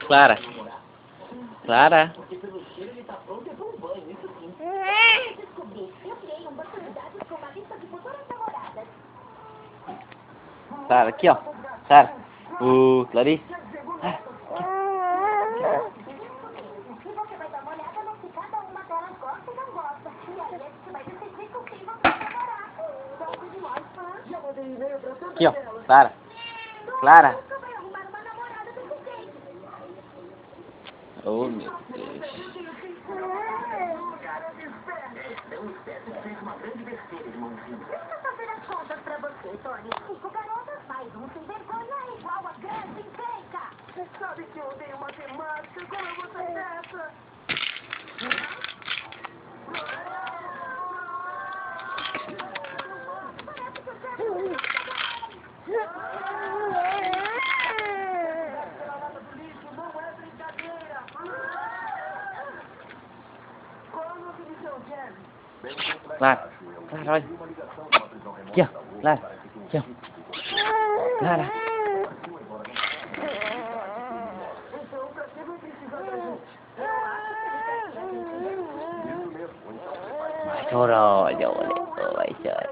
Clara. Clara. Clara, aqui ó. Clara. Clarice. Aqui ó. Clara. Clara. Oh meu Deus. Deixa eu fazer as contas pra você, Tony. 5 garotas mais um sem vergonha é igual a grande encrenca. Você sabe que eu odeio matemática. Como eu vou sair dessa? Parece que eu quero... Não é brincadeira. Qual é o nome do seu Jerry? Clara. Clara, olha. Aqui ó. Clara. Aqui ó. Clara. Então, pra que vai precisar da gente? Vai chorar, olha. Vai chorar.